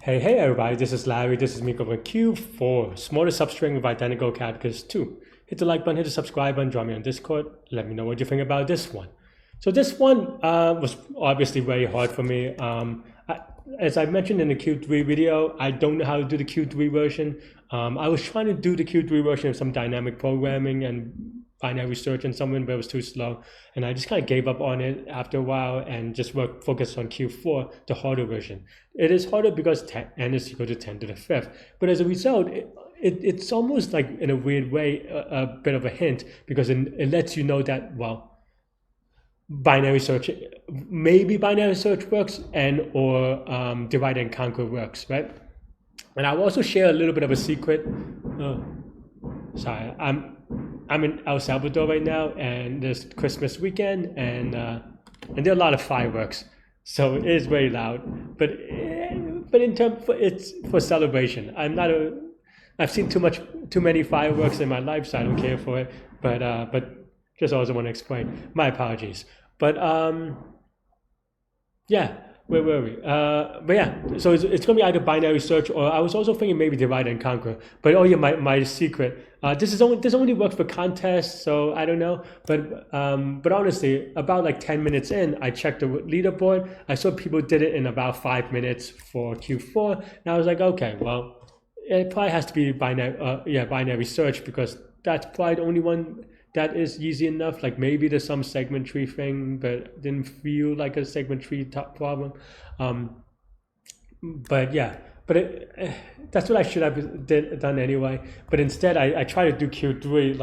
Hey everybody, this is Larry. This is me covering Q4, smarter substring with identical characters 2. Hit the like button, hit the subscribe button, join me on Discord. Let me know what you think about this one. So this one was obviously very hard for me. As I mentioned in the Q3 video, I don't know how to do the Q3 version. I was trying to do the Q3 version of some dynamic programming and binary search and something, but it was too slow. And I just kind of gave up on it after a while and just focused on Q4, the harder version. It is harder because n is equal to 10 to the fifth. But as a result, it's almost like, in a weird way, a bit of a hint, because it lets you know that, well, maybe binary search works, and or divide and conquer works, right? And I'll also share a little bit of a secret. Sorry, I'm in El Salvador right now, and there's Christmas weekend, and there are a lot of fireworks, so it is very loud. But in terms it's for celebration. I've seen too many fireworks in my life, so I don't care for it. But just also want to explain. My apologies. But yeah. Where were we? But yeah, so it's going to be either binary search, or I was also thinking maybe divide and conquer. But oh yeah, my secret. This only works for contests, so I don't know. But honestly, about like 10 minutes in, I checked the leaderboard. I saw people did it in about 5 minutes for Q4, and I was like, okay, well, it probably has to be binary search, because that's probably the only one that is easy enough. Like maybe there's some segment tree thing, but it didn't feel like a segment tree problem. But yeah, that's what I should have done anyway. But instead, I try to do Q3.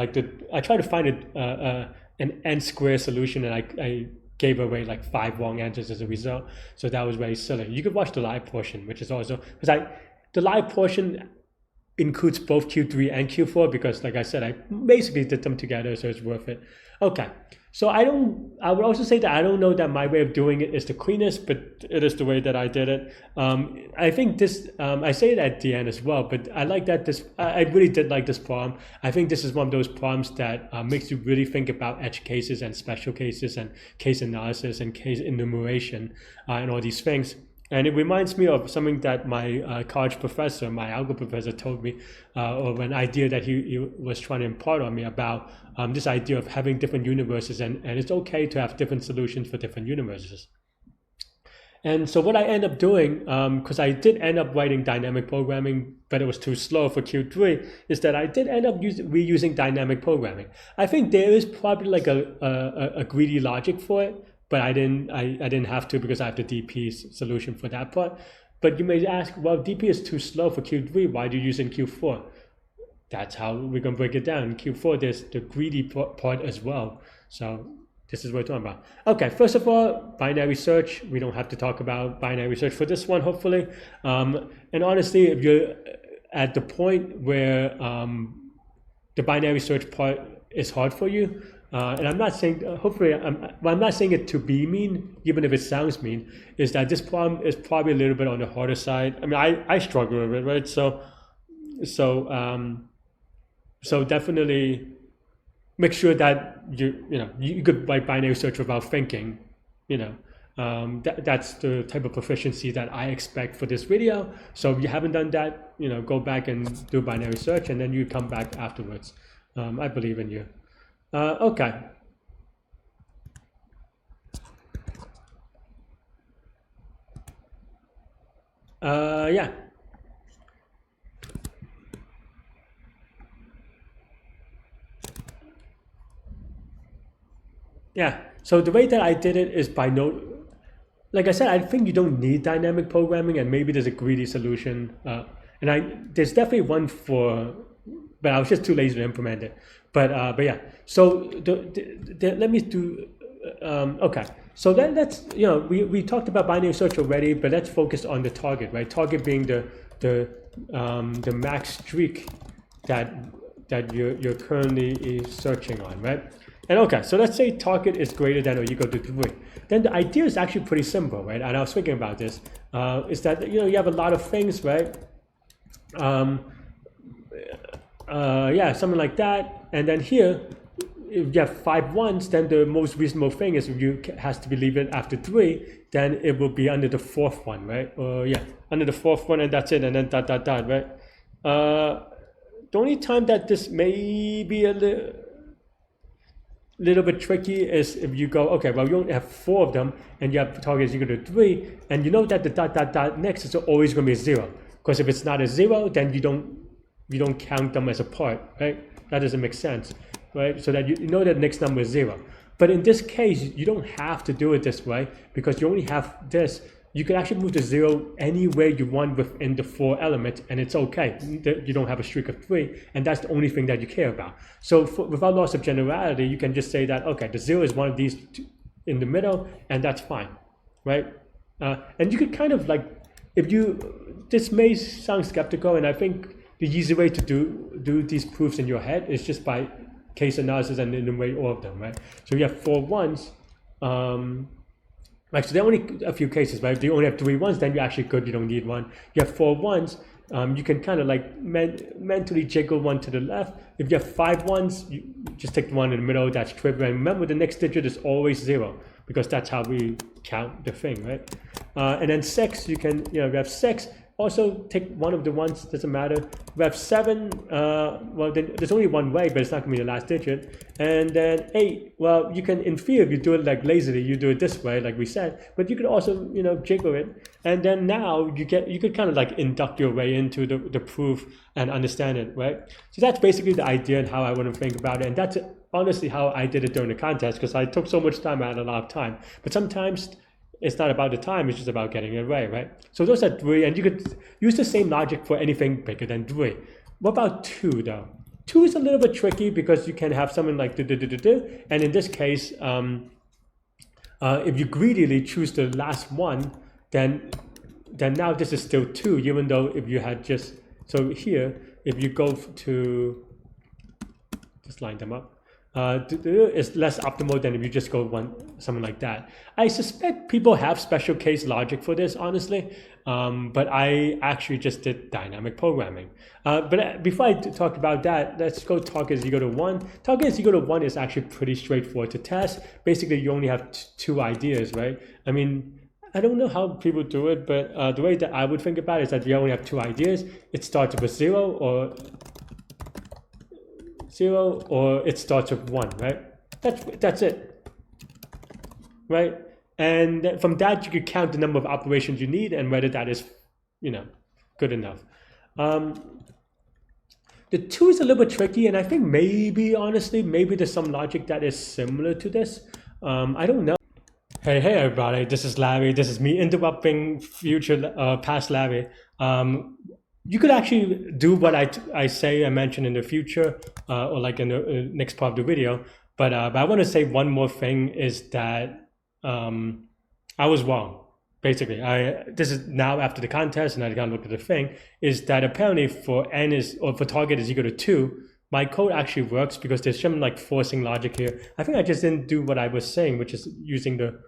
I try to find an n square solution, and I gave away like 5 wrong answers as a result. So that was very silly. You could watch the live portion, which is also because the live portion includes both Q3 and Q4, because like I said, I basically did them together, so it's worth it. Okay, so I would also say that I don't know that my way of doing it is the cleanest, but it is the way that I did it. I think this, I say it at the end as well, but I like that I really did like this problem. I think this is one of those problems that makes you really think about edge cases and special cases and case analysis and case enumeration and all these things. And it reminds me of something that my college professor, my algebra professor, told me, or an idea that he was trying to impart on me about this idea of having different universes, and it's okay to have different solutions for different universes. And so what I end up doing, because I did end up writing dynamic programming, but it was too slow for Q3, is that I did end up reusing dynamic programming. I think there is probably like a greedy logic for it, but I didn't have to, because I have the DP solution for that part. But you may ask, well, DP is too slow for Q3. Why do you use it in Q4? That's how we're going to break it down. In Q4, there's the greedy part as well. So this is what we're talking about. Okay, first of all, binary search. We don't have to talk about binary search for this one, hopefully. And honestly, if you're at the point where the binary search part is hard for you, and I'm not saying, hopefully, I'm not saying it to be mean, even if it sounds mean, is that this problem is probably a little bit on the harder side. I mean, I struggle with it, right? So definitely make sure that you could write binary search without thinking. That's the type of proficiency that I expect for this video. So if you haven't done that, go back and do binary search, and then you come back afterwards. I believe in you. Okay. Yeah. Yeah. So the way that I did it is by note. Like I said, I think you don't need dynamic programming, and maybe there's a greedy solution. And there's definitely one but I was just too lazy to implement it. But yeah. So let me do. Okay. So then we talked about binary search already, but let's focus on the target, right? Target being the max streak that you're currently searching on, right? And okay, so let's say target is greater than or equal to 3. Then the idea is actually pretty simple, right? And I was thinking about this, is that you have a lot of things, right? Yeah, something like that. And then here, if you have 5 ones, then the most reasonable thing is if you has to be leave it after 3, then it will be under the 4th one, right? Yeah, under the 4th one, and that's it, and then dot dot dot, right? The only time that this may be a little bit tricky is if you go, okay, well, you only have 4 of them, and you have targets equal to 3, and you know that the dot dot dot next is always going to be a 0, because if it's not a 0, then you don't count them as a part, right? That doesn't make sense, right? So that you know that the next number is 0. But in this case, you don't have to do it this way, because you only have this. You can actually move the 0 anywhere you want within the 4 elements, and it's okay. You don't have a streak of 3, and that's the only thing that you care about. So without loss of generality, you can just say that, okay, the 0 is one of these in the middle, and that's fine, right? And you could kind of like, this may sound skeptical, and I think the easy way to do these proofs in your head is just by case analysis and enumerate all of them, right? So you have 4 ones. Like, so there are only a few cases, right? If you only have 3 ones, then you're actually good, you don't need one. You have 4 ones, you can kind of like mentally jiggle one to the left. If you have 5 ones, you just take the one in the middle, that's trivial. And remember, the next digit is always 0, because that's how we count the thing, right? And then 6, you can, we have 6, also take one of the ones, doesn't matter. We have 7, well, then there's only one way, but it's not gonna be the last digit. And then 8, well, you can, in theory, if you do it like lazily, you do it this way, like we said, but you could also, jiggle it. And then now you could kind of like induct your way into the proof and understand it, right? So that's basically the idea and how I want to think about it. And that's honestly how I did it during the contest, because I took so much time, I had a lot of time. But sometimes it's not about the time, it's just about getting it right? So those are 3, and you could use the same logic for anything bigger than 3. What about 2 though? 2 is a little bit tricky because you can have something like do, and in this case, if you greedily choose the last one, then now this is still 2, even though if you had just, so here, if you go to, just line them up, is less optimal than if you just go something like that. I suspect people have special case logic for this, honestly, but I actually just did dynamic programming. But before I talk about that, let's go target is equal to 1. Target is equal to 1 is actually pretty straightforward to test. Basically, you only have 2 ideas, right? I mean, I don't know how people do it, but the way that I would think about it is that you only have 2 ideas. It starts with 0 or it starts with 1, right? That's it, right? And from that, you could count the number of operations you need and whether that is, good enough. The 2 is a little bit tricky, and I think honestly, maybe there's some logic that is similar to this. I don't know. Hey everybody, this is Larry. This is me interrupting past Larry. You could actually do what I say I mentioned in the future, or like in the next part of the video. But I want to say one more thing is that I was wrong. Basically, this is now after the contest, and I can look at the thing, is that apparently for target is equal to 2, my code actually works because there's some like forcing logic here. I think I just didn't do what I was saying, which is using the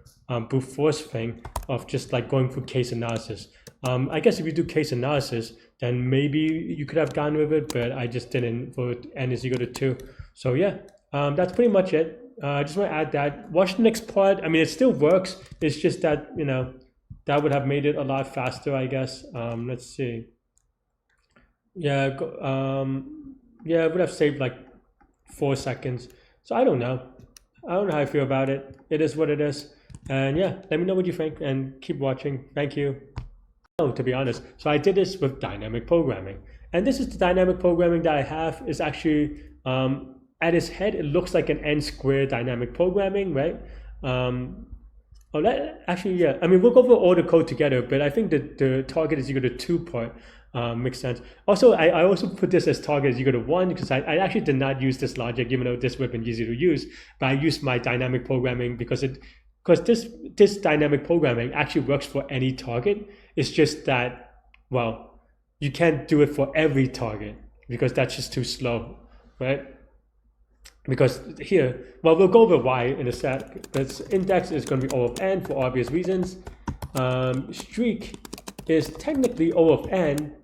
brute force thing of just like going through case analysis. I guess if you do case analysis, then maybe you could have gone with it, but I just didn't for n is equal to 2. So yeah, that's pretty much it. I just want to add that. Watch the next part. I mean, it still works. It's just that, that would have made it a lot faster, I guess. Let's see. Yeah, it would have saved like 4 seconds. So I don't know. I don't know how I feel about it. It is what it is. And yeah, let me know what you think and keep watching. Thank you. To be honest, so I did this with dynamic programming, and this is the dynamic programming that I have. Is actually at its head it looks like an n-squared dynamic programming, right? Actually, yeah, I mean, we'll go over all the code together, but I think that the target is equal to 2 part makes sense. Also, I also put this as target is equal to 1 because I actually did not use this logic, even though this would have been easy to use, but I used my dynamic programming because this dynamic programming actually works for any target. It's just that, well, you can't do it for every target because that's just too slow, right? Because here, well, we'll go over why in a sec. But index is going to be O of n for obvious reasons. Streak is technically O of n,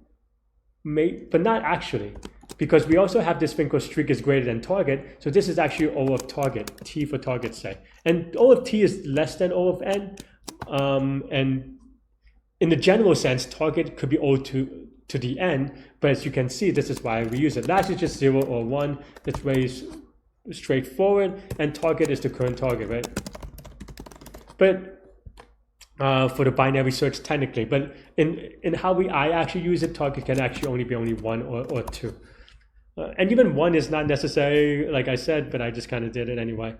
but not actually. because we also have this thing called streak is greater than target. So this is actually O of target, T for target, say. And O of T is less than O of N. And in the general sense, target could be O to the N. But as you can see, this is why we use it. Last is just 0 or 1. That's very straightforward. And target is the current target, right? But for the binary search technically, but in how I actually use it, target can actually only be only 1 or 2. And even 1 is not necessary, like I said, but I just kind of did it anyway.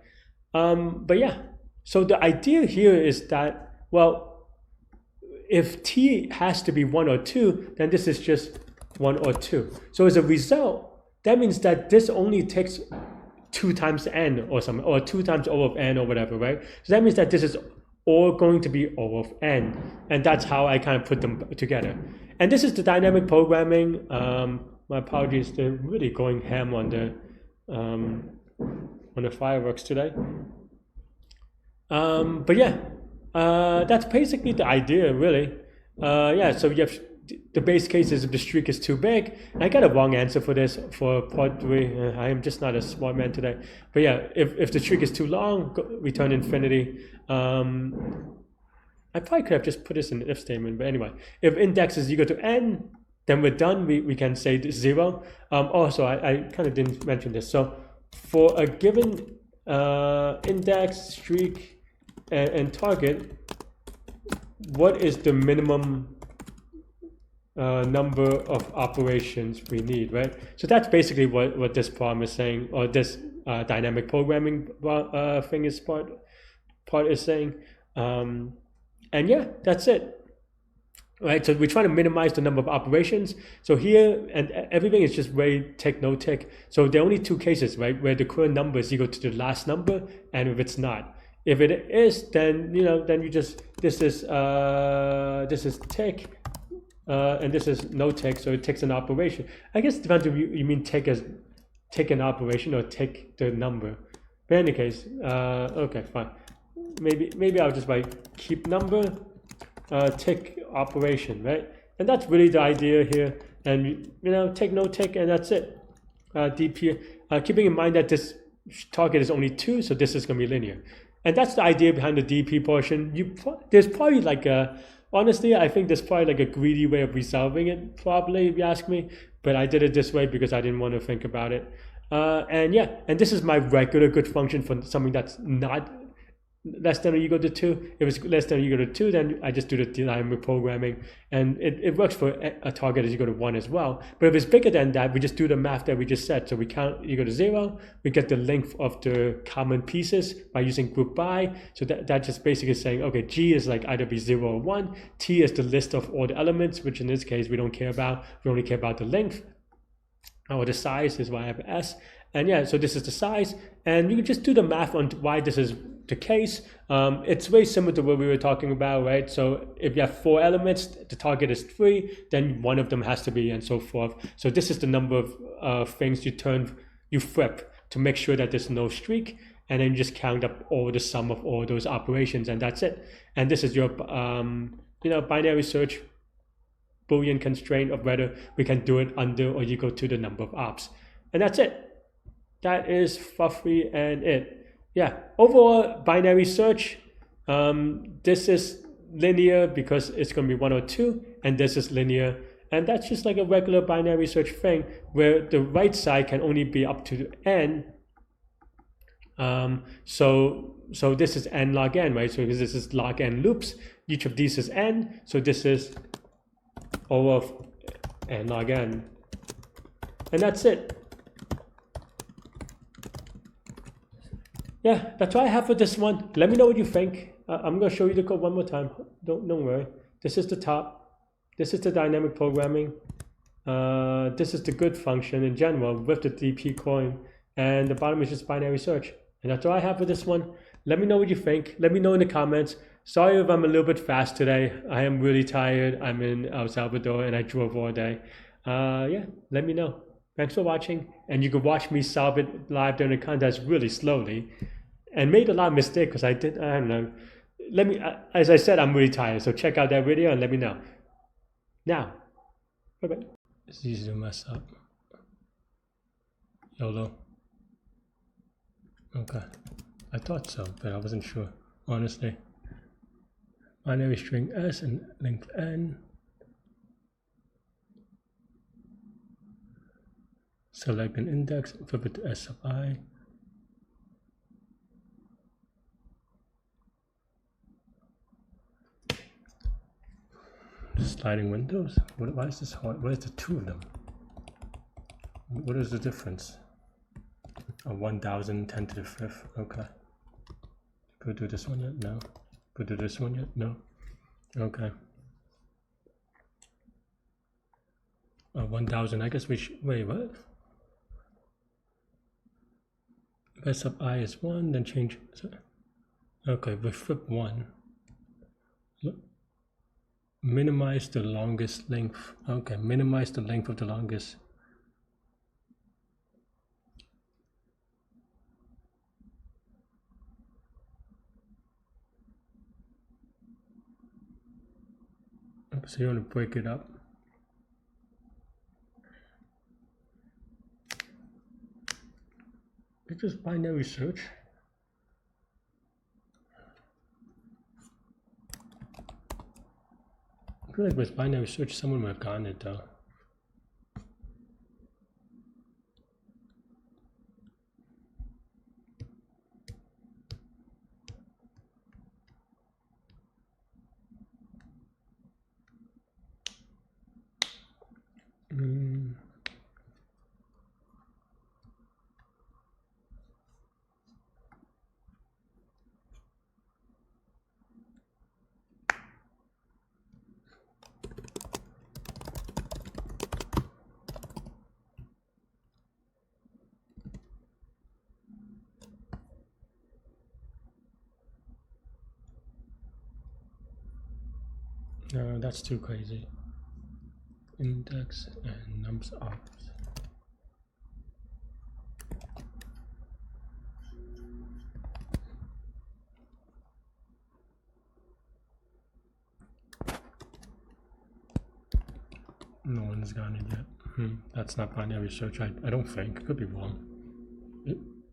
But yeah, so the idea here is that, well, if T has to be 1 or 2, then this is just 1 or 2. So as a result, that means that this only takes 2 times N or something, or 2 times O of N or whatever, right? So that means that this is all going to be O of N. And that's how I kind of put them together. And this is the dynamic programming. My apologies, they're really going ham on the fireworks today. But yeah, that's basically the idea, really. Yeah, so you have the base case is if the streak is too big. And I got a wrong answer for this for part 3. I am just not a smart man today. But yeah, if the streak is too long, return infinity. I probably could have just put this in the if statement, but anyway, if index is equal to n, then we're done. We can say 0. Also, I kind of didn't mention this. So for a given index, streak, and target, what is the minimum number of operations we need, right? So that's basically what this problem is saying, or this dynamic programming thing is part is saying. And yeah, that's it. Right, so we're trying to minimize the number of operations. So here, and everything is just very tick, no tick. So there are only 2 cases, right, where the current number is equal to the last number, and if it's not. If it is, then then you just this is tick, and this is no tick, so it takes an operation. I guess it depends if you mean tick as tick an operation or tick the number. But in any case, okay, fine. Maybe I'll just write keep number. Tick operation, right? And that's really the idea here. And tick, no tick, and that's it. DP, keeping in mind that this target is only 2, so this is going to be linear. And that's the idea behind the DP portion. There's probably like honestly, I think there's probably like a greedy way of resolving it, probably, if you ask me. But I did it this way because I didn't want to think about it. And yeah, and this is my regular good function for something that's not less than or equal to 2. If it's less than or equal to 2, then I just do the dynamic programming, and it works for a target is equal to 1 as well. But if it's bigger than that, we just do the math that we just said. So we count equal to 0, we get the length of the common pieces by using group by. So that just basically saying, okay, G is like either be 0 or 1, T is the list of all the elements, which in this case we don't care about. We only care about the length, or the size is why I have S. And yeah, so this is the size, and you can just do the math on why this is the case. It's very similar to what we were talking about, right? So if you have 4 elements, the target is 3, then one of them has to be, and so forth. So this is the number of things you flip to make sure that there's no streak, and then you just count up all the sum of all those operations, and that's it. And this is your binary search Boolean constraint of whether we can do it under or equal to the number of ops, and that's it. That is fluffy and it. Yeah, overall binary search, this is linear because it's going to be 1 or 2, and this is linear, and that's just like a regular binary search thing where the right side can only be up to n. So this is n log n, right? So because this is log n loops, each of these is n, so this is O of n log n, and that's it. Yeah, that's what I have for this one. Let me know what you think. I'm going to show you the code one more time. Don't worry. This is the top. This is the dynamic programming. This is the good function in general with the DP coin. And the bottom is just binary search. And that's all I have for this one. Let me know what you think. Let me know in the comments. Sorry if I'm a little bit fast today. I am really tired. I'm in El Salvador and I drove all day. Yeah, let me know. Thanks for watching. And you can watch me solve it live during the contest really slowly. And made a lot of mistakes because I don't know. Let me, as I said, I'm really tired. So check out that video and let me know. Now, bye-bye. It's easy to mess up. YOLO. Okay. I thought so, but I wasn't sure, honestly. Binary string S and length N. Select an index, flip it to S sub I. Sliding windows? Why is this hard? Where's the two of them? What is the difference? 1000, 10 to the 5th. Okay. Could do this one yet? No. Could do this one yet? No. Okay. 1000. I guess we should. Wait, what? S sub I is 1, then change. Okay, we flip 1. Minimize the longest length. Okay, minimize the length of the longest. So you want to break it up. It's just binary search. I feel like with binary search, someone would have gotten it though. No, that's too crazy. Index and nums ops. No one's gotten it yet. That's not binary search. I don't think. Could be wrong.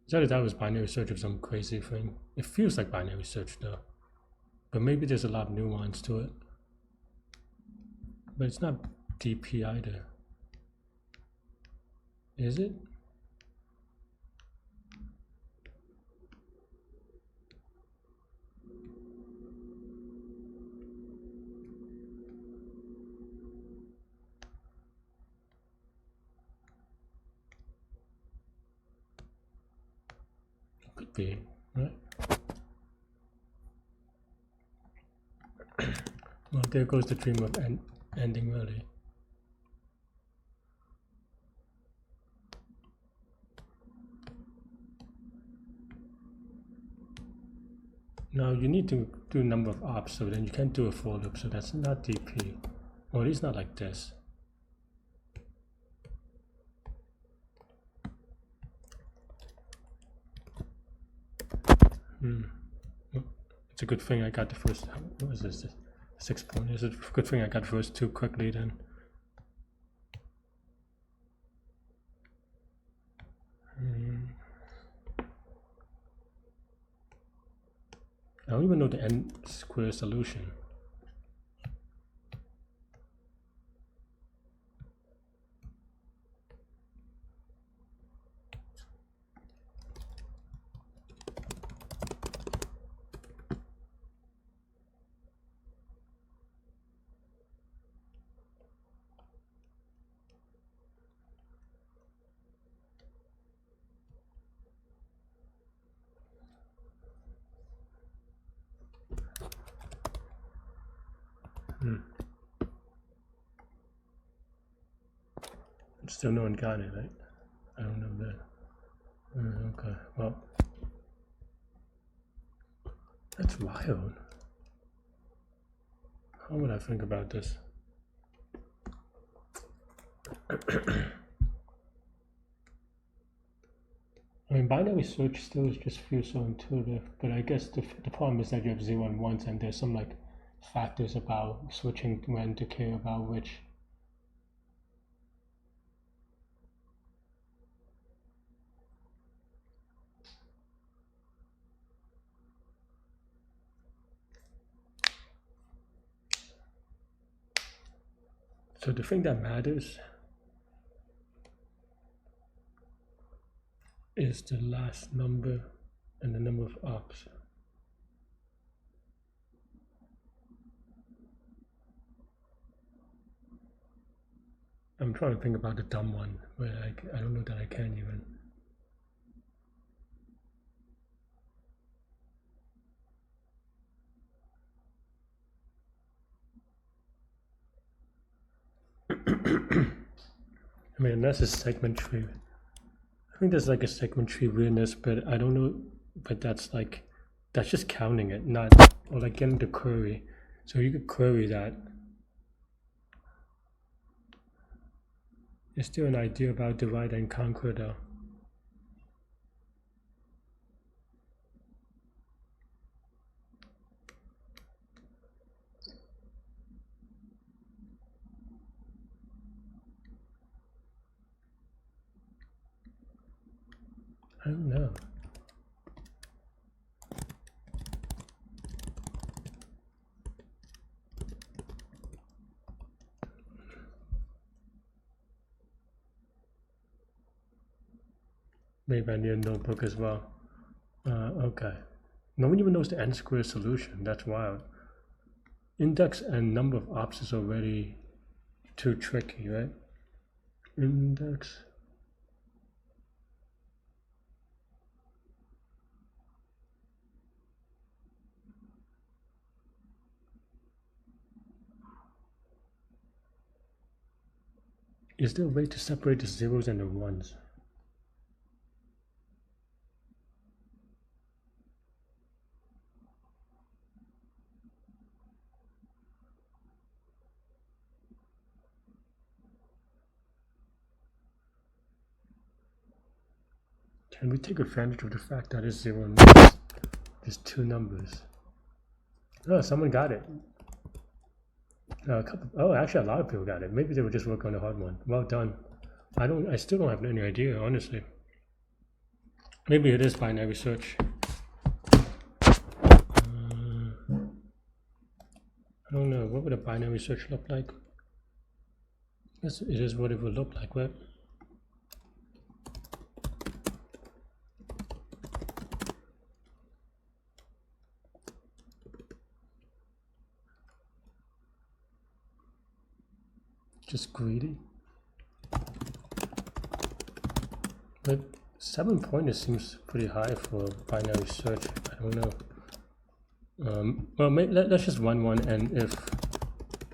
That was binary search of some crazy thing. It feels like binary search though. But maybe there's a lot of nuance to it. But it's not DP either. Is it? Could be, right? Well, there goes the dream of ending early. Now you need to do a number of ops, so then you can't do a for loop, so that's not DP. Or at least not like this. It's a good thing I got the first. What was this? 6 point. It's a good thing I got the first two quickly then. I don't even know the n square solution. Still no one got it, right? I don't know that. Okay, well, that's wild. How would I think about this? I mean, binary search still just feels so intuitive, but I guess the problem is that you have 0 and 1s, and there's some like factors about switching when to care about which. So the thing that matters is the last number and the number of ops. I'm trying to think about the dumb one, but I don't know that I can even. I mean, that's a segment tree. I think there's like a segment tree weirdness, but I don't know. But that's just counting it, not or like getting the query. So you could query that. Is there an idea about divide and conquer though? I don't know. Maybe I need a notebook as well. Okay. No one even knows the n squared solution. That's wild. Index and number of ops is already too tricky, right? Index. Is there a way to separate the zeros and the ones? Can we take advantage of the fact that it's 0 and 1? There's two numbers. Oh, someone got it. Actually, a lot of people got it. Maybe they were just working on the hard one. Well done. I still don't have any idea, honestly. Maybe it is binary search. I don't know. What would a binary search look like? It is what it would look like, right? Just greedy. But 7 pointers seems pretty high for binary search. I don't know. Well, let's just run one, and if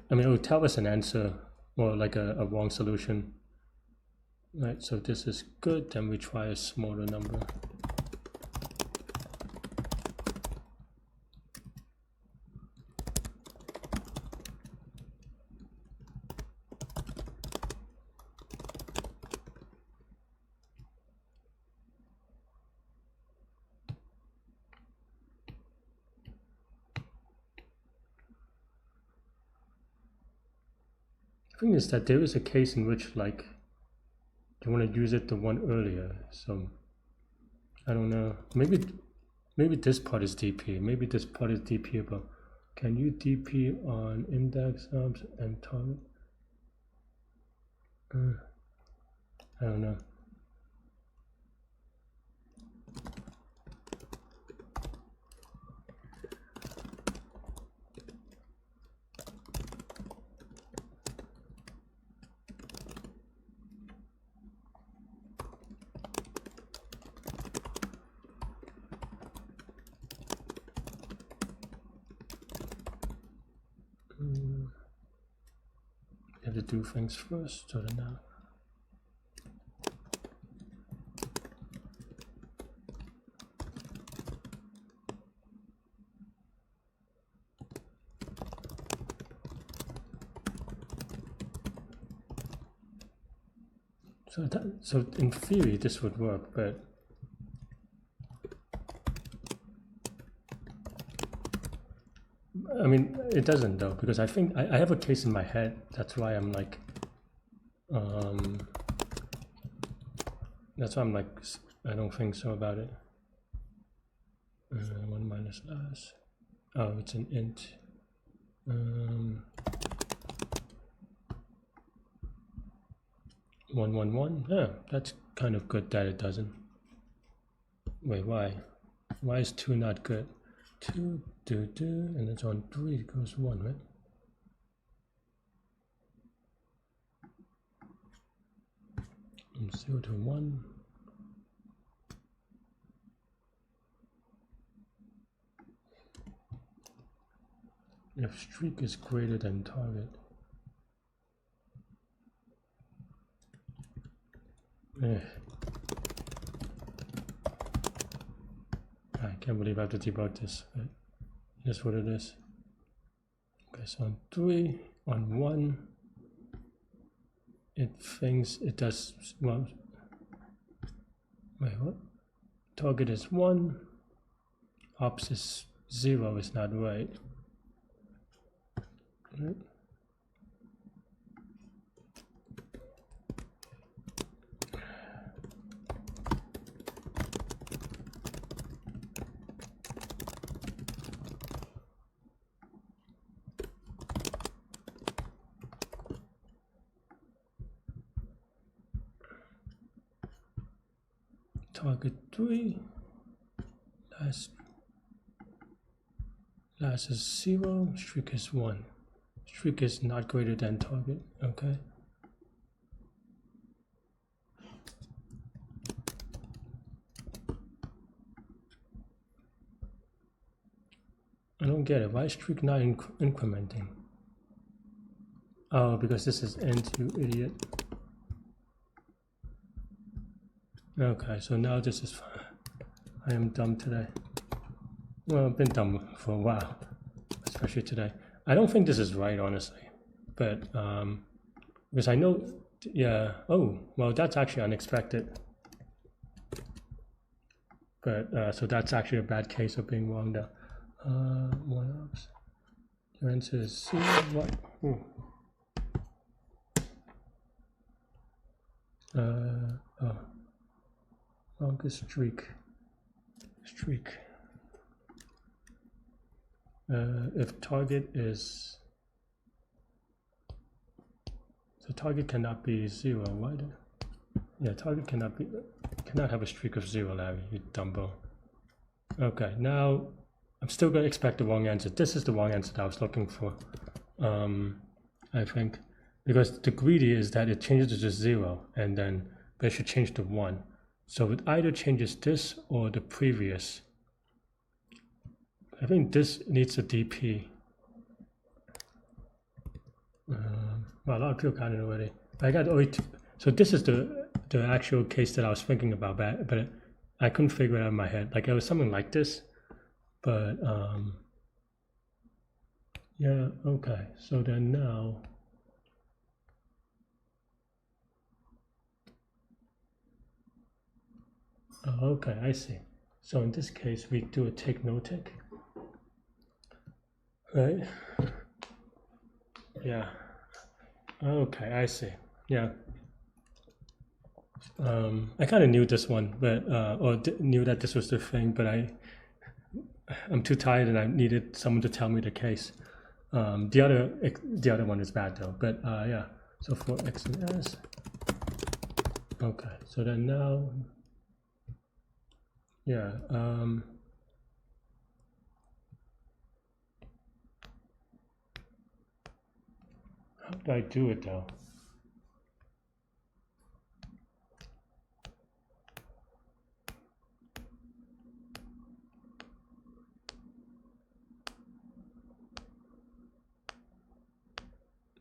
it will tell us an answer or like a wrong solution. Right. So this is good. Then we try a smaller number. The thing is that there is a case in which like you want to use it the one earlier, so I don't know. Maybe this part is DP. Maybe this part is DPable. Can you DP on index subs and target? I don't know. You have to do things first, so now. So in theory this would work, but I mean it doesn't though, because I think I have a case in my head. That's why I'm like, I don't think so about it. 1 minus last. Oh, it's an int. 111. Yeah, that's kind of good that it doesn't. Wait, why? Why is 2 not good? 2, and it's on 3, it goes 1, right? From 0 to 1. If streak is greater than target. I can't believe I have to debug this, but here's what it is. Okay, so on 3, on 1, it thinks it does, well, wait, what? Target is 1, ops is 0 is not right. Right. Target 3, last is 0, streak is 1. Streak is not greater than target, okay? I don't get it, why is streak not incrementing? Oh, because this is end, you idiot. Okay, so now this is fine. I am dumb today. Well, I've been dumb for a while, especially today. I don't think this is right, honestly, but because I know, yeah. Oh, well, that's actually unexpected. But so that's actually a bad case of being wrong there. What else? Your answer is C. What? Oh, longest streak. If target is, so target cannot be 0. Why? Yeah, target cannot have a streak of 0, Larry, you dumbo. Okay, now I'm still going to expect the wrong answer. This is the wrong answer that I was looking for, I think, because the greedy is that it changes to just 0, and then they should change to 1. So it either changes this or the previous. I think this needs a DP. Well, a lot of people got it already. I got only two. So this is the actual case that I was thinking about, but I couldn't figure it out in my head. Like it was something like this, but yeah, okay. So then now, oh, okay, I see. So in this case, we do a tick, no tick, right? Yeah. Okay, I see. Yeah. I kind of knew this one, but or knew that this was the thing, but I'm too tired and I needed someone to tell me the case. The other one is bad though, but yeah. So for X and S. Okay, so then now, yeah. How do I do it though?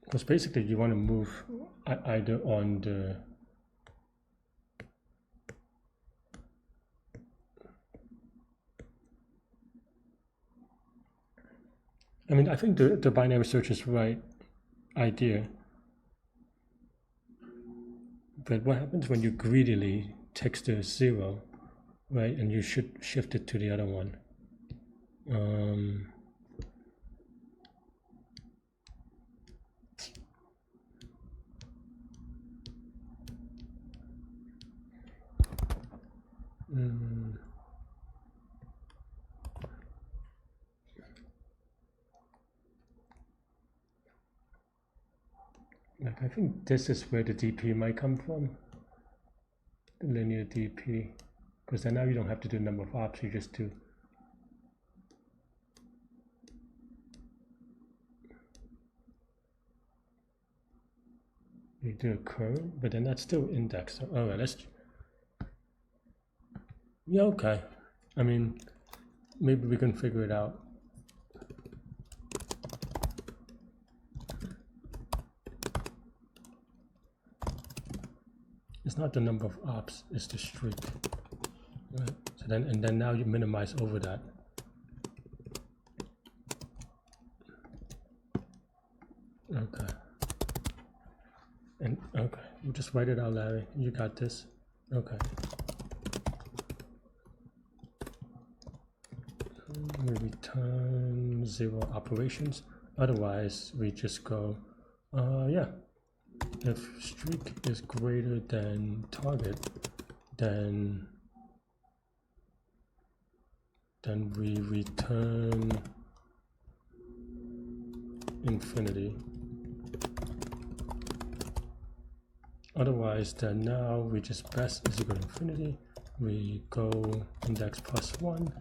Because basically you want to move either on the I mean, I think the binary search is right idea. But what happens when you greedily text to 0, right? And you should shift it to the other one. I think this is where the DP might come from, the linear DP, because then now you don't have to do number of ops, you just do a current, but then that's still index. So, all right, let's. Yeah, okay. I mean, maybe we can figure it out. It's not the number of ops, it's the streak. Right. So then now you minimize over that. Okay. And okay, you just write it out, Larry. You got this. Okay. We return 0 operations. Otherwise, we just go, yeah. If streak is greater than target, then we return infinity. Otherwise, then now we just pass is equal to infinity. We go index plus 1.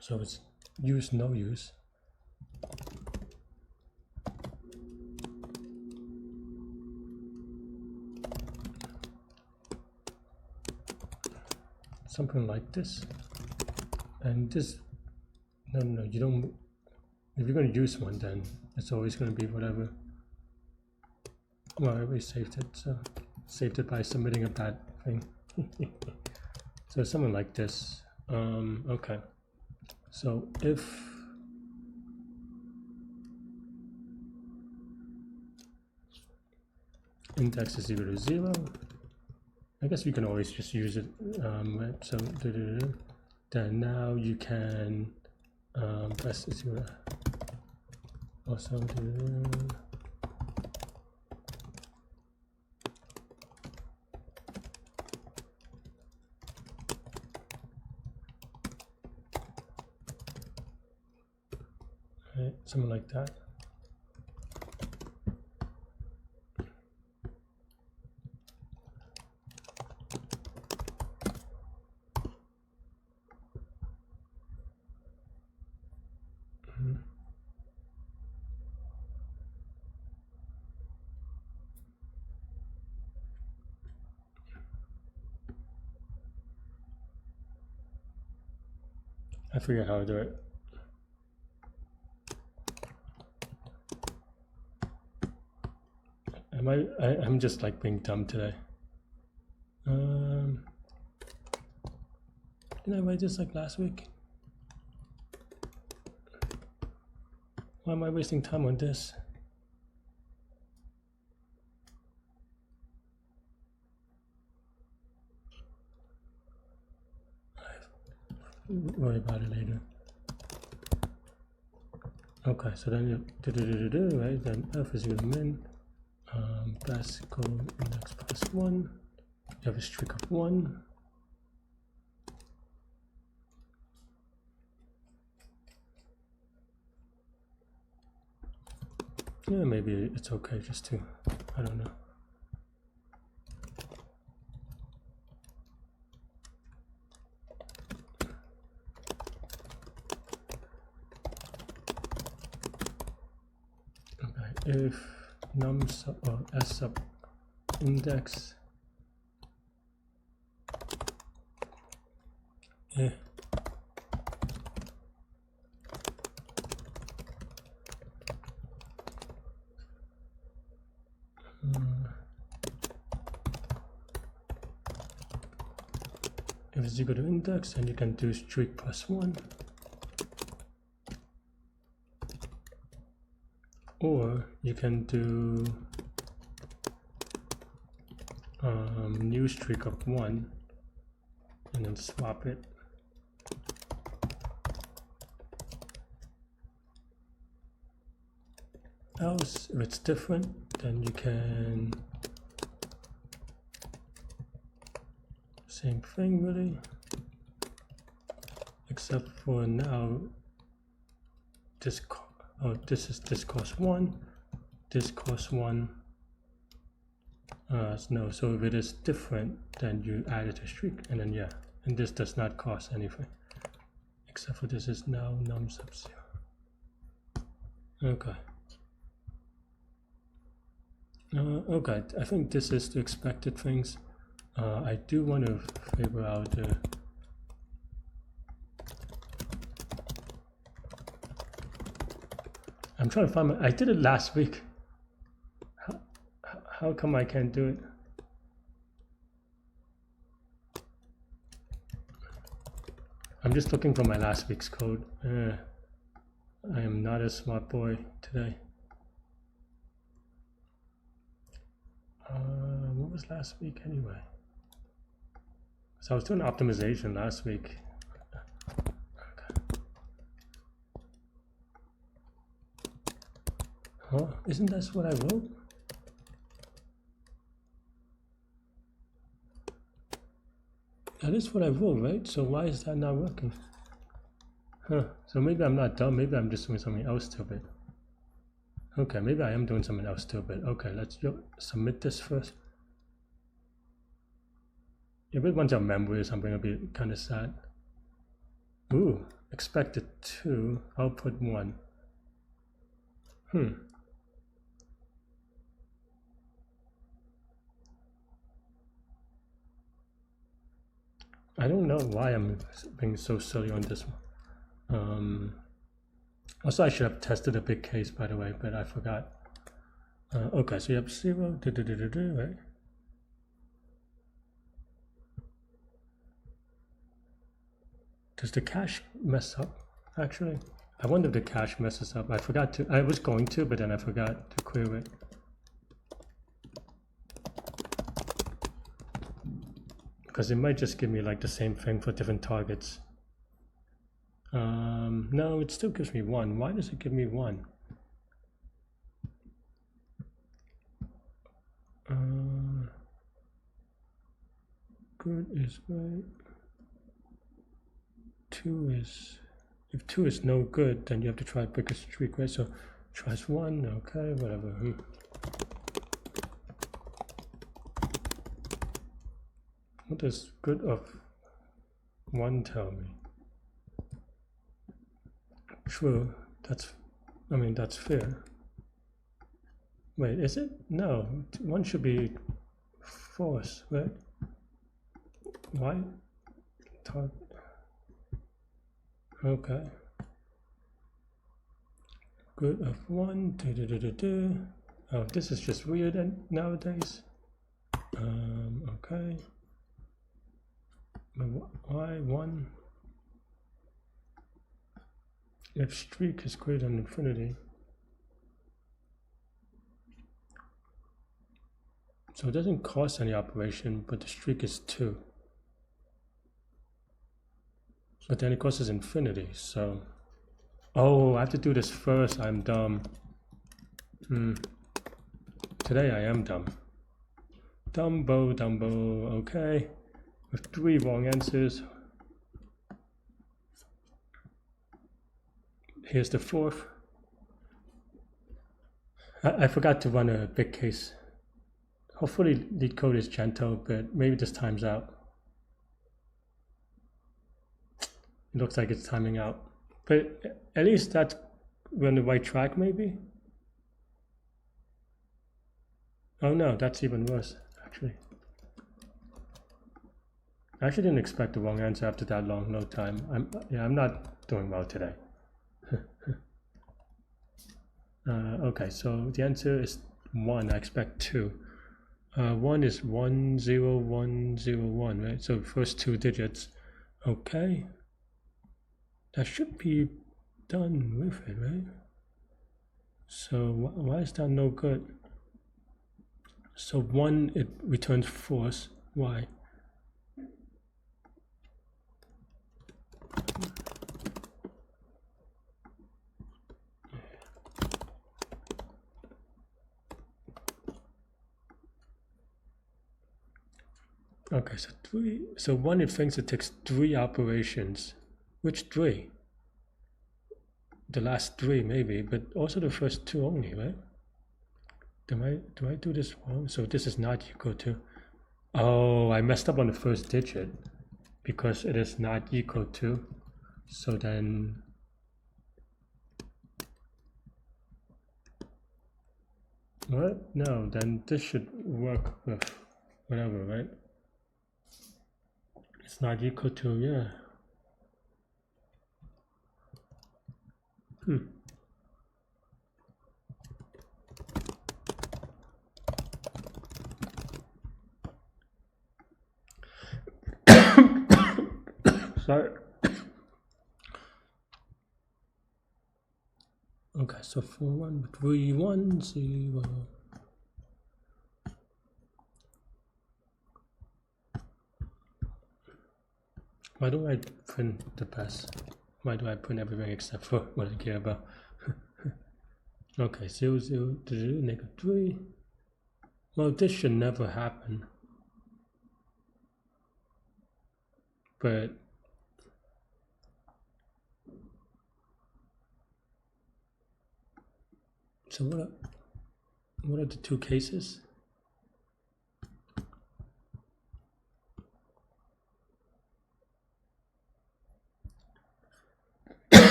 So it's use, no use. Something like this. And this, no, you don't, if you're going to use one, then it's always going to be whatever. Well, I already saved it, so saved it by submitting a bad thing. So something like this. Okay. So if index is equal to 0, I guess you can always just use it. Right? So then now you can press is equal to also right, something like that. I forget how to do it. I'm just like being dumb today. Didn't I write this like last week? Why am I wasting time on this? Worry about it later. Okay, so then you right? Then f is equal to min. Pass go index plus 1. You have a streak of 1. Yeah, maybe it's okay just to, I don't know. If num sub or s sub index if it's equal to index, and you can do streak plus 1. Or you can do new streak of 1 and then swap it. Else, if it's different, then you can same thing really, except for now this costs 1, this costs 1. No, so if it is different, then you add it to streak, and then yeah, and this does not cost anything, except for this is now num sub 0. Okay. Okay, I think this is the expected things. I do want to figure out the I'm trying to find I did it last week. How come I can't do it? I'm just looking for my last week's code. I am not a smart boy today. What was last week anyway? So I was doing optimization last week. Okay. Oh, isn't that what I wrote? That is what I wrote, right? So why is that not working? Huh. So maybe I'm not dumb. Maybe I'm just doing something else stupid. Okay, maybe I am doing something else stupid. Okay, let's submit this first. If it runs out of memory or something, it'll be kind of sad. Ooh, expected 2, output 1. I don't know why I'm being so silly on this one. Also, I should have tested a big case, by the way, but I forgot. Okay, so you have 0, right? Does the cache mess up, actually? I wonder if the cache messes up. I forgot to, I was going to, but then I forgot to clear it. Because it might just give me like the same thing for different targets. No, it still gives me 1. Why does it give me 1? Good is right. 2 is, if 2 is no good, then you have to try bigger streak, right? So tries 1, okay, whatever. What does good of 1 tell me? True, that's, I mean, that's fair. Wait, is it? No, 1 should be false, right? Why? Okay. Good of 1. Oh, this is just weird nowadays. Okay. Why 1? If streak is greater than infinity. So it doesn't cost any operation, but the streak is 2. But then it costs infinity, so... Oh, I have to do this first, I'm dumb. Today I am dumb. Dumbo, okay. With 3 wrong answers. Here's the 4th. I forgot to run a big case. Hopefully Leetcode is gentle, but maybe this time's out. It looks like it's timing out. But at least that's, we're on the right track, maybe? Oh no, that's even worse, actually. I actually didn't expect the wrong answer after that long, no time. I'm not doing well today. Okay, so the answer is 1. I expect 2. 1 is 10101, right? So first 2 digits. Okay. That should be done with it, right? So why is that no good? So 1, it returns false. Why? Okay, so 3. So 1, it thinks it takes 3 operations. Which 3? the last three maybe, but also the first two only, right? Do I do this wrong? So this is not equal to. Oh, I messed up on the first digit because it is not equal to. So then. What? No, then this should work with whatever, right? It's not equal to, yeah. Sorry. Okay, so 4 1 3 1 0. Why do I print the best? Why do I print everything except for what I care about? Okay, 0 0 negative 3. Well, this should never happen. But so what are the two cases?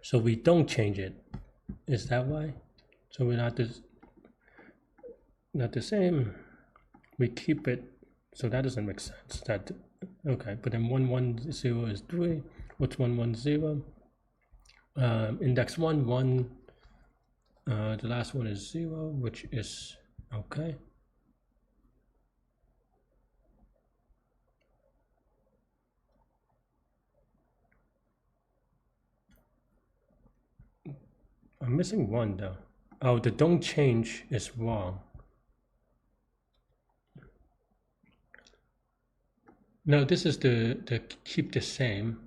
So we don't change it. Is that why? So we're not the same. We keep it. So that doesn't make sense. That okay, but then 1 1 0 is 3. What's 1 1 0? Index 1 1. The last one is 0, which is okay. I'm missing one though. Oh, the don't change is wrong. No, this is the keep the same.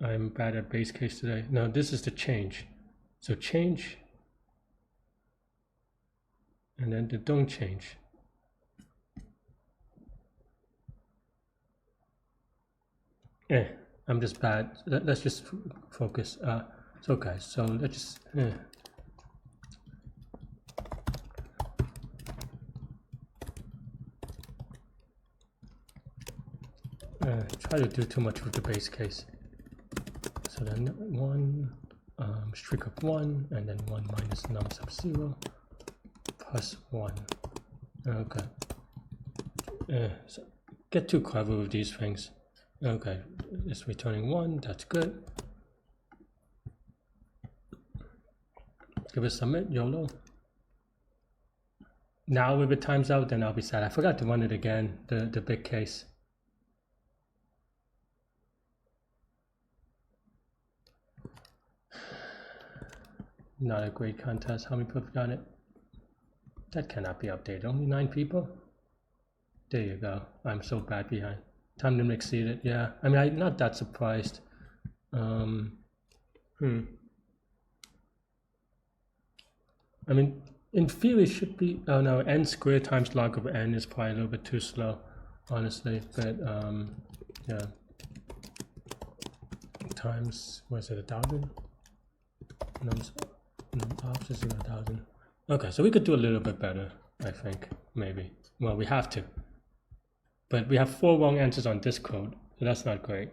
I'm bad at base case today. No, this is the change. So change, and then the don't change. I'm just bad. Let's just focus. It's okay. So let's just. Try to do too much with the base case. So then 1 streak of 1, and then 1 minus num sub 0 plus 1. Okay. So get too clever with these things. Okay, it's returning 1. That's good. Give it submit, YOLO. Now if it times out, then I'll be sad. I forgot to run it again, the big case. Not a great contest. How many people have done it? That cannot be updated. Only 9 people? There you go. I'm so bad behind. Time to exceed it. Yeah. I mean, I'm not that surprised. I mean, in theory, it should be. Oh no, n squared times log of n is probably a little bit too slow, honestly. But yeah. Times, what is it, 1,000? Num ops is 1,000. Okay, so we could do a little bit better, I think, maybe. Well, we have to. But we have 4 wrong answers on this code, so that's not great.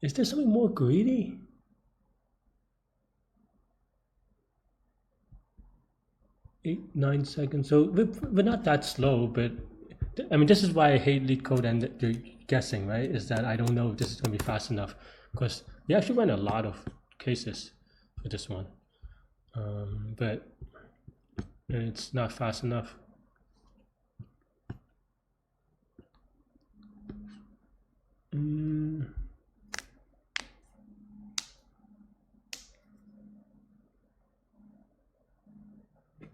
Is there something more greedy? Eight, 9 seconds. So we're not that slow, but I mean, this is why I hate Leetcode and the guessing, right? Is that I don't know if this is going to be fast enough, because we actually ran a lot of cases for this one, but it's not fast enough.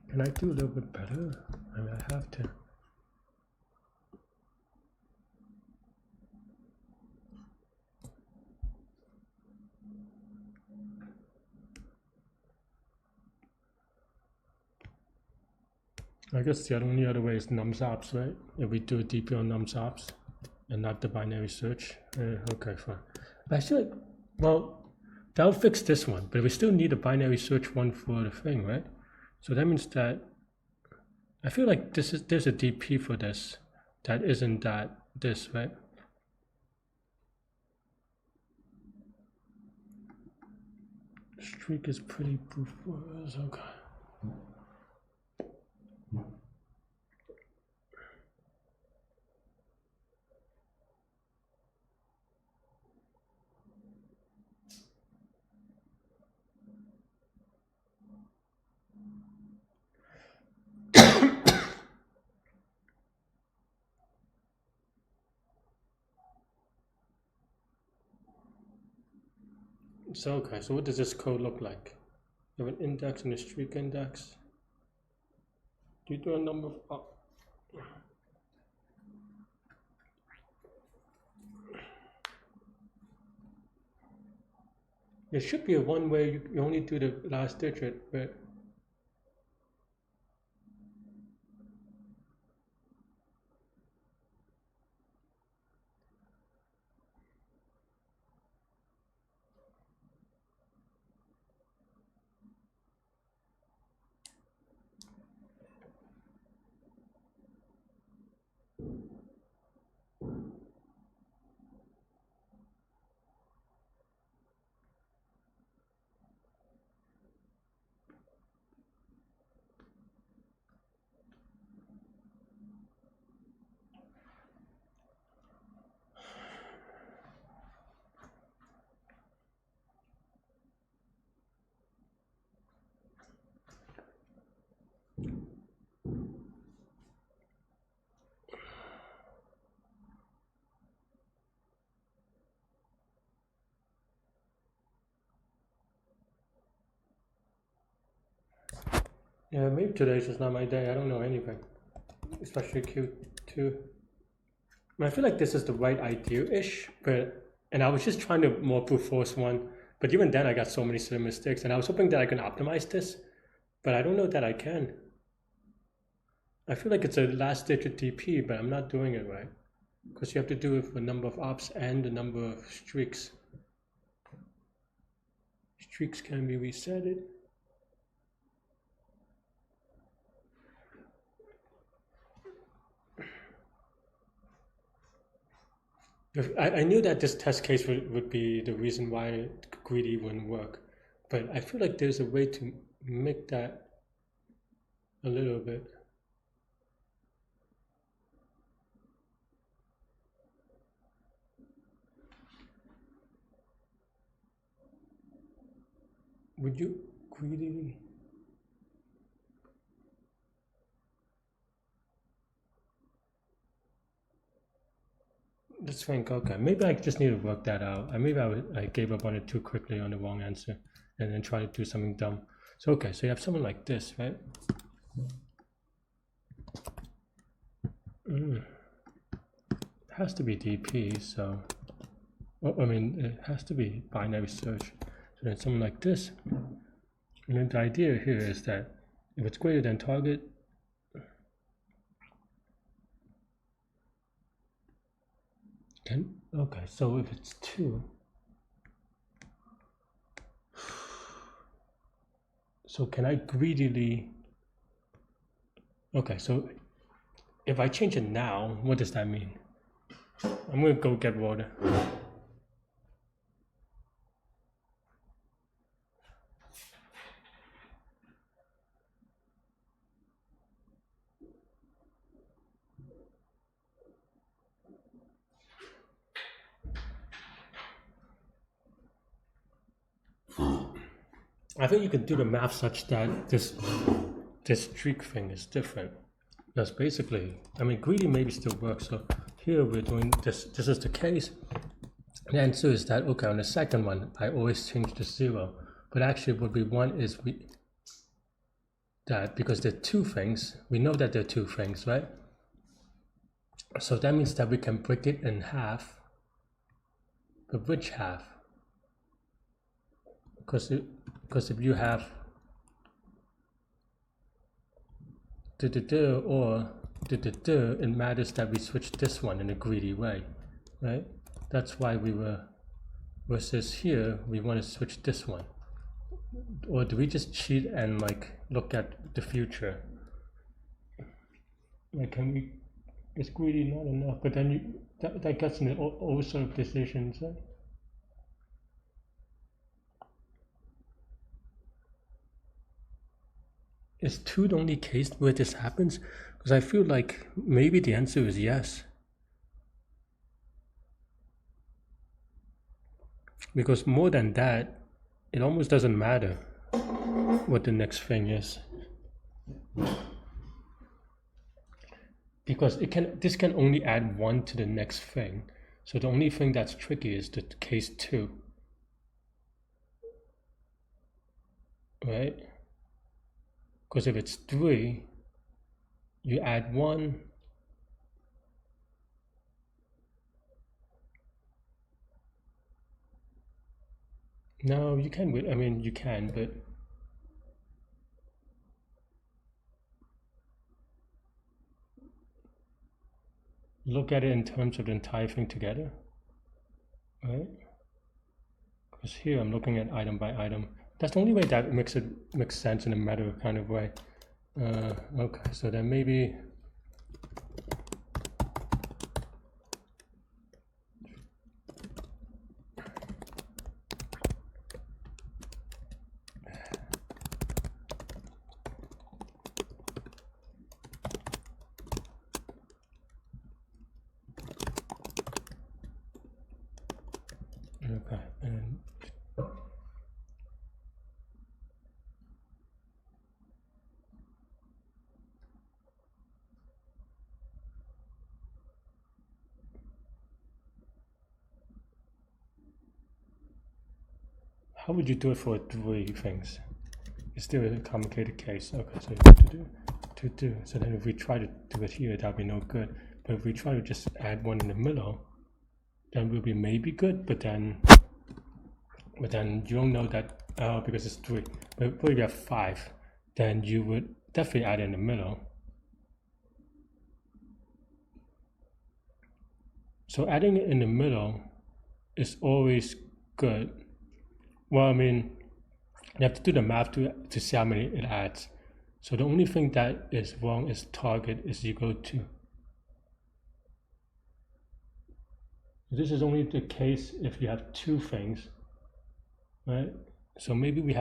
Can I do a little bit better? I mean, I have to. I guess the only other way is numsops, right? If we do a DP on numsops. and not the binary search. Okay, fine. But I feel like, well, that'll fix this one, but we still need a binary search one for the thing, right? So that means that I feel like there's a DP for this that isn't this, right? Streak is pretty brute force, okay. So okay, so what does this code look like? You have an index and a streak index. Do you do a number of There should be a one where you only do the last digit, but yeah, maybe today's just not my day. I don't know anything, especially Q2. I feel like this is the right idea-ish, and I was just trying to more brute force one, but even then I got so many silly mistakes, and I was hoping that I can optimize this, but I don't know that I can. I feel like it's a last digit DP, but I'm not doing it right, because you have to do it for number of ops and the number of streaks. Streaks can be resetted. I knew that this test case would be the reason why greedy wouldn't work, but I feel like there's a way to make that a little bit. Would you greedy? Let's think, okay, maybe I just need to work that out. Maybe I gave up on it too quickly on the wrong answer and then try to do something dumb. So, okay, so you have someone like this, right? It has to be DP, so, I mean, it has to be binary search. So then someone like this, and then the idea here is that if it's greater than target, okay, so if it's 2, so can I greedily, okay, so if I change it now, what does that mean? I'm gonna go get water. I think you can do the math such that this streak thing is different. Because basically, I mean, greedy maybe still works. So here we're doing this. This is the case. The answer is that, okay, on the second one, I always change to 0. But actually what we want is that because there are two things, we know that there are two things, right? So that means that we can break it in half. But which half? Because if you have or it matters that we switch this one in a greedy way. right? That's why we were, versus here, we want to switch this one. Or do we just cheat and like look at the future? Like, can we, it's greedy not enough, but then you, that gets into all sort of decisions, right? Is 2 the only case where this happens? Because I feel like maybe the answer is yes. Because more than that, it almost doesn't matter what the next thing is. Because this can only add 1 to the next thing. So the only thing that's tricky is the case 2. Right? Because if it's 3, you add 1. No, you can, I mean, you can, but look at it in terms of the entire thing together, right? Because here I'm looking at item by item. That's the only way that makes sense in a meta kind of way. Okay, so then maybe okay, and how would you do it for 3 things? It's still a complicated case. Okay, so to do. So then if we try to do it here, that'll be no good. But if we try to just add 1 in the middle, then we'll be maybe good, but then you don't know that because it's 3. But if you have 5, then you would definitely add in the middle. So adding it in the middle is always good. Well, I mean, you have to do the math to see how many it adds. So the only thing that is wrong is target is equal to. This is only the case if you have 2 things, right? So maybe we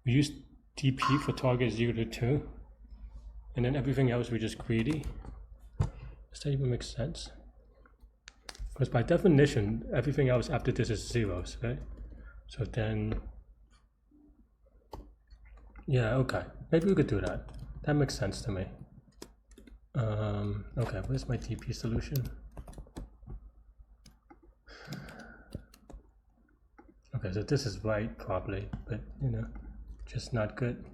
use dp for target is equal to 2, and then everything else we just greedy. Does that even make sense? Because by definition, everything else after this is zeros, right? So then, yeah, okay. Maybe we could do that. That makes sense to me. Okay, where's my dp solution? Okay, so this is right probably, but you know, just not good.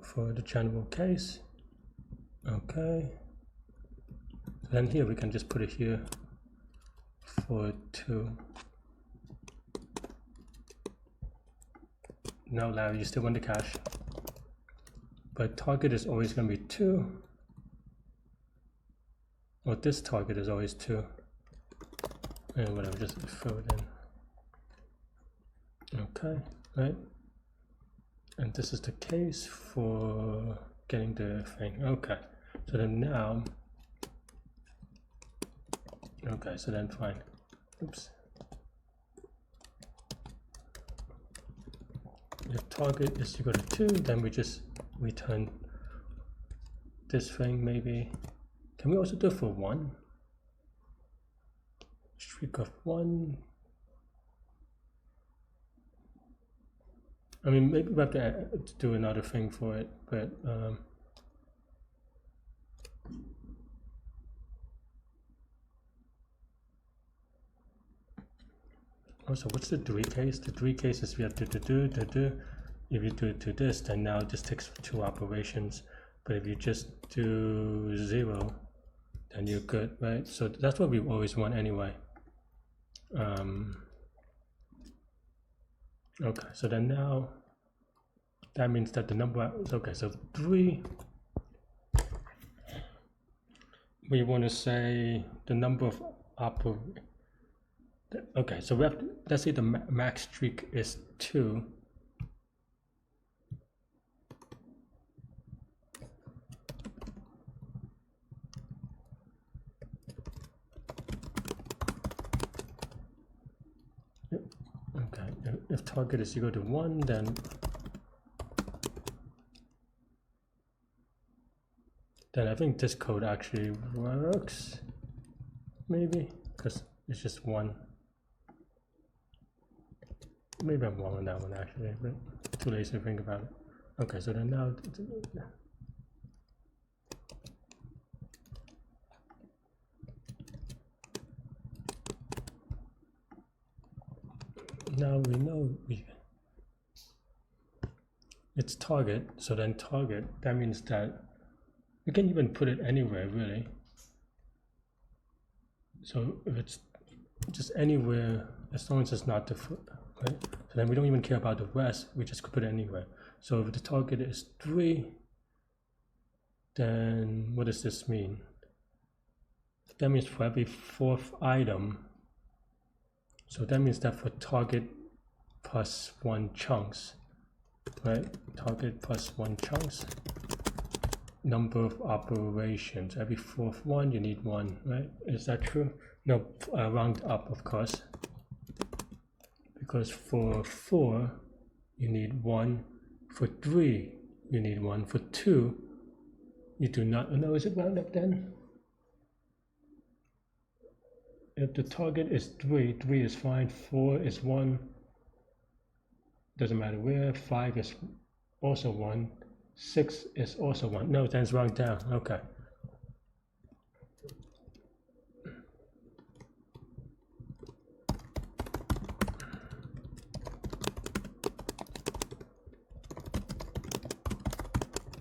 For the general case, okay. Then here we can just put it here for 2. No, Larry, you still want the cache, but target is always going to be 2. Or this target is always 2. And whatever, just throw it in. Okay, right? And this is the case for getting the thing. Okay, so then now, okay, so then fine. Oops. If target is equal to 2, then we just return this thing maybe. Can we also do it for 1? Streak of 1. I mean, maybe we have to do another thing for it, but also, what's the 3 case? The 3 cases we have to do. If you do it to this, then now this takes 2 operations. But if you just do 0, then you're good, right? So that's what we always want anyway. Okay, so then now that means that the number, okay, so 3 we want to say the number of okay, so we have to, let's say the max streak is 2. Okay, if target is equal to 1, then I think this code actually works, maybe, because it's just 1. Maybe I'm wrong on that one actually, but too lazy to think about it. Okay, so then now we know it's target, so then target, that means that we can even put it anywhere really. So if it's just anywhere, as long as it's not the foot, right? So then we don't even care about the rest, we just could put it anywhere. So if the target is 3, then what does this mean? That means for every 4th item, so that means that for target plus 1 chunks, right? Target plus 1 chunks, number of operations, every 4th one you need 1, right? Is that true? No, round up of course, because for 4 you need 1, for 3 you need 1, for 2 you do not. No, is it round up then? If the target is 3, 3 is fine, 4 is 1, doesn't matter where, 5 is also 1, 6 is also 1. No, then it's round down. Okay.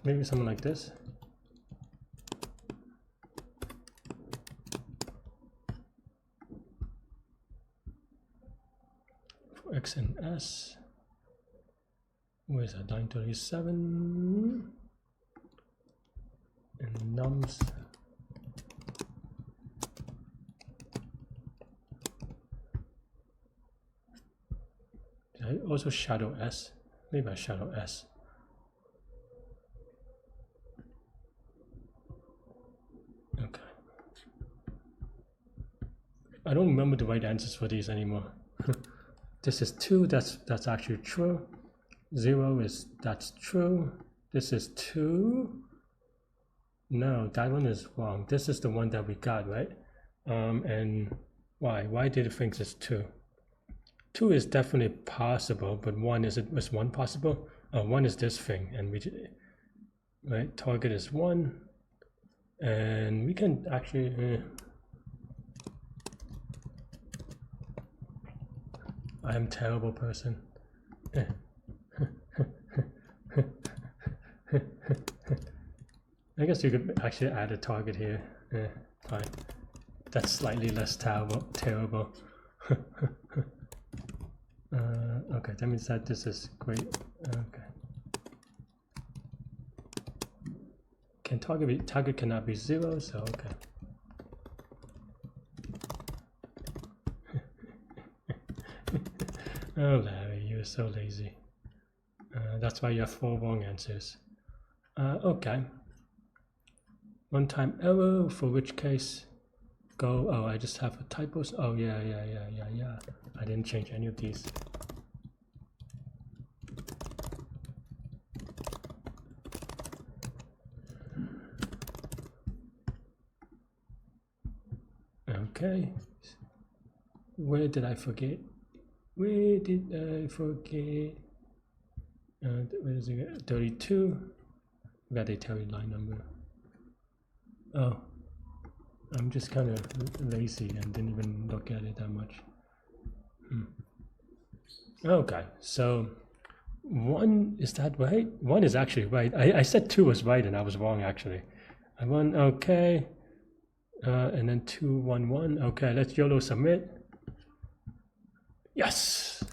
Maybe something like this. For X and S. Where's that? 937 and nums. Did I also shadow S? Maybe I shadow S. Okay. I don't remember the right answers for these anymore. This is 2. That's actually true. 0 is, that's true. This is 2. No, that one is wrong. This is the one that we got, right? And why did it think it's 2? 2 is definitely possible, but 1 is 1 possible? 1 is this thing, and we, right? Target is 1, and we can actually. I am a terrible person. I guess you could actually add a target here. Fine. That's slightly less terrible. Okay, that means that this is great. Okay. Can target cannot be 0, so okay. Oh, Larry, you're so lazy. That's why you have 4 wrong answers. Okay. One-time error, for which case go. Oh, I just have a typos. Oh, yeah. I didn't change any of these. Okay. Where did I forget? Where did I forget? Where is it? 32. That they tell you line number. Oh, I'm just kind of lazy and didn't even look at it that much. Okay, so 1, is that right? 1 is actually right. I said 2 was right and I was wrong actually. 1, okay. And then 2, 1, 1. Okay, let's YOLO submit. Yes!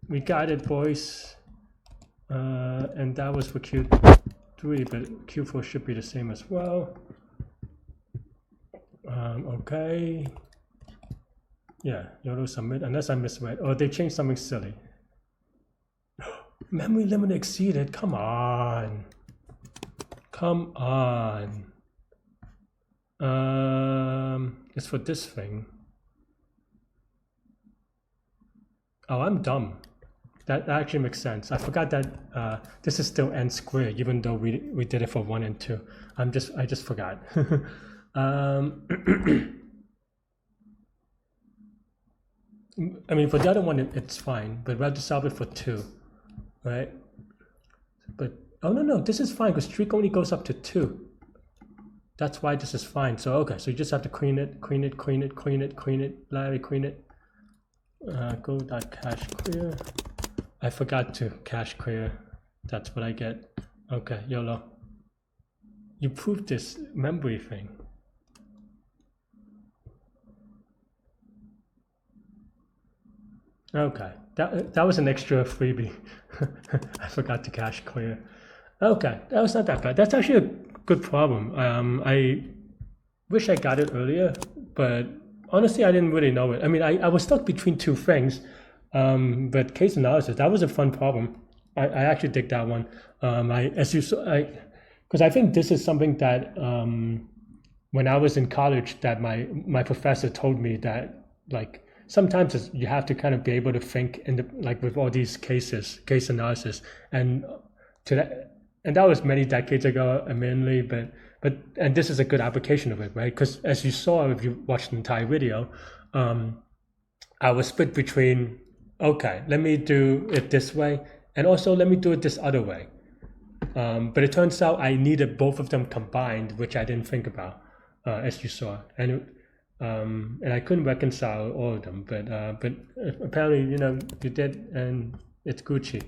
We got it, boys. And that was for Q3, but Q4 should be the same as well. Okay. Yeah, YOLO submit, unless I misread. Or they changed something silly. Memory limit exceeded. Come on. Come on. It's for this thing. Oh, I'm dumb. That actually makes sense. I forgot that this is still n squared, even though we did it for 1 and 2. I just forgot. I mean, for the other one, it's fine, but we have to solve it for 2, right? But, oh no, this is fine because streak only goes up to 2. That's why this is fine. So, okay, so you just have to queen it, Larry, queen it. Go.cache clear. I forgot to cache clear. That's what I get. Okay, YOLO. You proved this memory thing. Okay, that was an extra freebie. I forgot to cache clear. Okay, that was not that bad. That's actually a good problem. I wish I got it earlier, but honestly, I didn't really know it. I mean, I was stuck between 2 things, but case analysis, that was a fun problem. I actually dig that one. Because I think this is something that when I was in college, that my professor told me that like sometimes you have to kind of be able to think in the like with all these case analysis, and that was many decades ago, admittedly, but and this is a good application of it, right? Because as you saw, if you watched the entire video, I was split between, okay, let me do it this way, and also let me do it this other way. But it turns out I needed both of them combined, which I didn't think about, as you saw, and I couldn't reconcile all of them. But apparently, you did, and it's Gucci.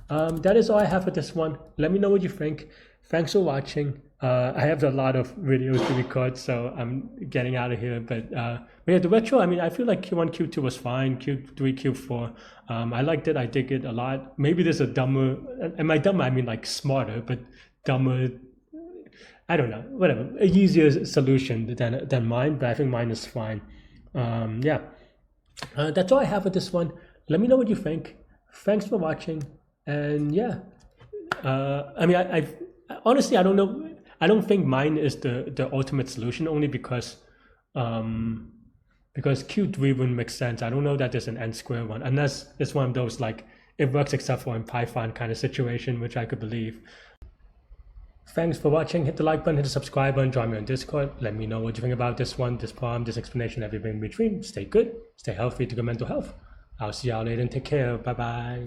That is all I have for this one. Let me know what you think. Thanks for watching. I have a lot of videos to record, so I'm getting out of here. But yeah, the retro, I mean, I feel like Q1, Q2 was fine. Q3, Q4, I liked it. I dig it a lot. Maybe there's a dumber, and by dumber, I mean like smarter, but dumber, I don't know, whatever, a easier solution than mine, but I think mine is fine. Yeah, that's all I have for this one. Let me know what you think. Thanks for watching. And yeah, I mean, I honestly, I don't know. I don't think mine is the ultimate solution, only because Q3 wouldn't make sense. I don't know that there's an n squared one, unless it's one of those like it works except for in Python kind of situation, which I could believe. Thanks for watching. Hit the like button, hit the subscribe button, join me on Discord. Let me know what you think about this one, this problem, this explanation, everything in between. Stay good, stay healthy, to good mental health. I'll see y'all later and take care. Bye bye.